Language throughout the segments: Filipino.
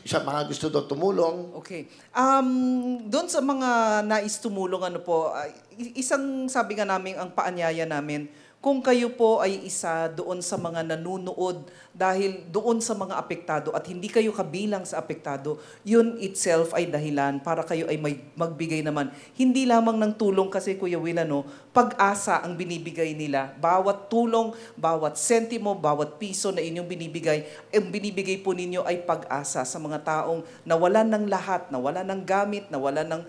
sa mga gusto daw tumulong. Okay. Doon sa mga nais tumulong, isang sabi nga namin, ang paanyaya namin, kung kayo po ay isa doon sa mga nanunood dahil doon sa mga apektado at hindi kayo kabilang sa apektado, yun itself ay dahilan para kayo ay magbigay naman. Hindi lamang ng tulong kasi, Kuya Will, pag-asa ang binibigay nila. Bawat tulong, bawat sentimo, bawat piso na inyong binibigay, ang binibigay po ninyo ay pag-asa sa mga taong nawalan ng lahat, nawalan ng gamit, nawalan ng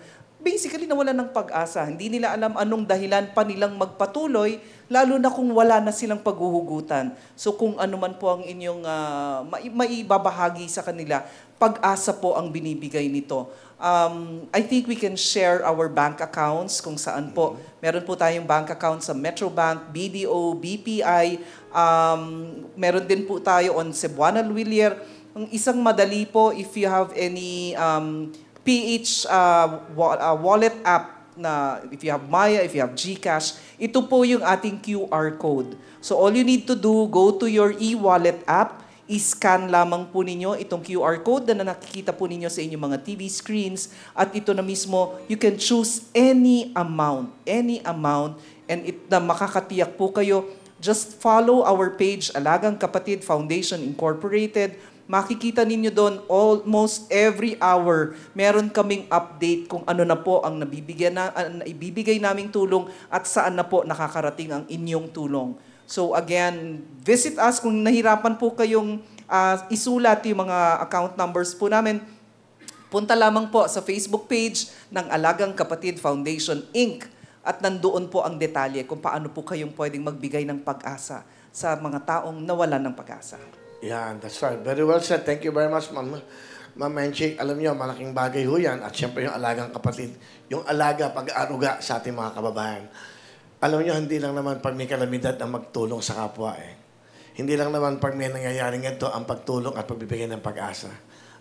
pag-asa. Hindi nila alam anong dahilan pa nilang magpatuloy, lalo na kung wala na silang paghuhugutan. So kung ano man po ang inyong maibabahagi sa kanila, pag-asa po ang binibigay nito. I think we can share our bank accounts kung saan po. Meron po tayong bank account sa Metrobank, BDO, BPI. Meron din po tayo on Cebuana Luilier. Ang isang madali po, if you have any PH wallet app na if you have Maya, if you have GCash, ito po yung ating QR code. So all you need to do, go to your e-wallet app, i-scan lamang po ninyo itong QR code na nakikita po ninyo sa inyong mga TV screens at ito na mismo, you can choose any amount, and na makakatiyak po kayo. Just follow our page, Alagang Kapatid Foundation Incorporated. Makikita ninyo doon almost every hour meron kaming update kung ano na po ang ibibigay naming tulong at saan na po nakakarating ang inyong tulong. So again, visit us kung nahirapan po kayong isulat yung mga account numbers po namin. Punta lamang po sa Facebook page ng Alagang Kapatid Foundation Inc. At nandoon po ang detalye kung paano po kayong pwedeng magbigay ng pag-asa sa mga taong nawalan ng pag-asa. Yeah, that's right. Very well said. Thank you very much, Ma'am Menchik. Alam niyo, malaking bagay ho yan. At siyempre yung Alagang Kapatid, yung alaga, pag-aaruga sa ating mga kababayan. Alam niyo, hindi lang naman pag may kalamidad ang magtulong sa kapwa eh. Hindi lang naman pag may nangyayaring ito ang pagtulong at pagbibigay ng pag-asa.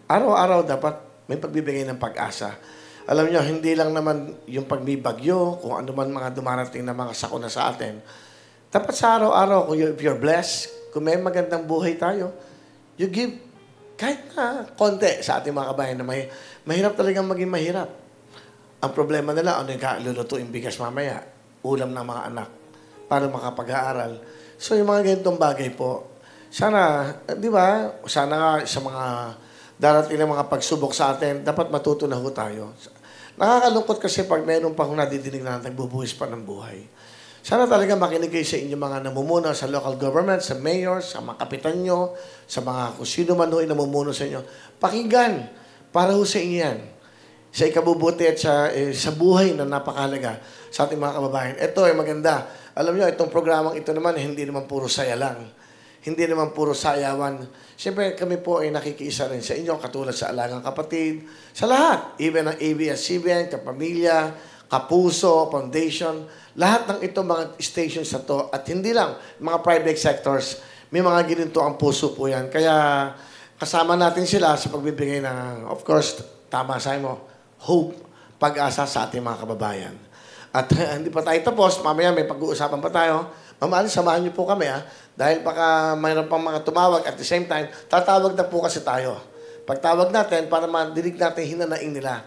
Araw-araw dapat may pagbibigay ng pag-asa. Alam niyo, hindi lang naman yung pagbibagyo, kung ano man mga dumarating na mga sakuna sa atin. Dapat sa araw-araw, if you're blessed, kung may magandang buhay tayo, you give kahit na konti sa ating mga kabayan na mahirap talagang maging mahirap. Ang problema nila, ano yung kalulutuing bigas mamaya? Ulam ng mga anak para makapag-aaral. So yung mga ganitong bagay po, sana, di ba, sana nga sa mga darating na mga pagsubok sa atin, dapat matuto na ho tayo. Nakakalungkot kasi pag mayroon pang nadidinig na nagbubuhis pa ng buhay. Sana talaga makinig kayo sa inyong mga namumuno sa local government, sa mayor, sa mga kapitan nyo, sa mga kung sino man ho'y namumuno sa inyo. Pakinggan para ho sa inyo yan. Sa ikabubuti at sa buhay na napakahalaga sa ating mga kababayan. Ito ay maganda. Alam nyo, itong programang ito naman, hindi naman puro saya lang. Hindi naman puro sayawan. Siyempre, kami po ay nakikiisa rin sa inyo, katulad sa Alagang Kapatid, sa lahat. Even ang ABS-CBN, Kapamilya, Kapuso, Foundation, lahat ng ito mga stations na to, at hindi lang, mga private sectors, may mga ginito ang puso po yan. Kaya kasama natin sila sa pagbibigay ng, of course, tama sa mo, hope, pag-asa sa ating mga kababayan. At hindi pa tayo tapos, mamaya may pag-uusapan pa tayo. Ma'am Alice, samahan niyo po kami dahil baka mayroon pang mga tumawag at the same time, tatawag na po kasi tayo. Pagtawag natin, para madinig natin hinanaing nila.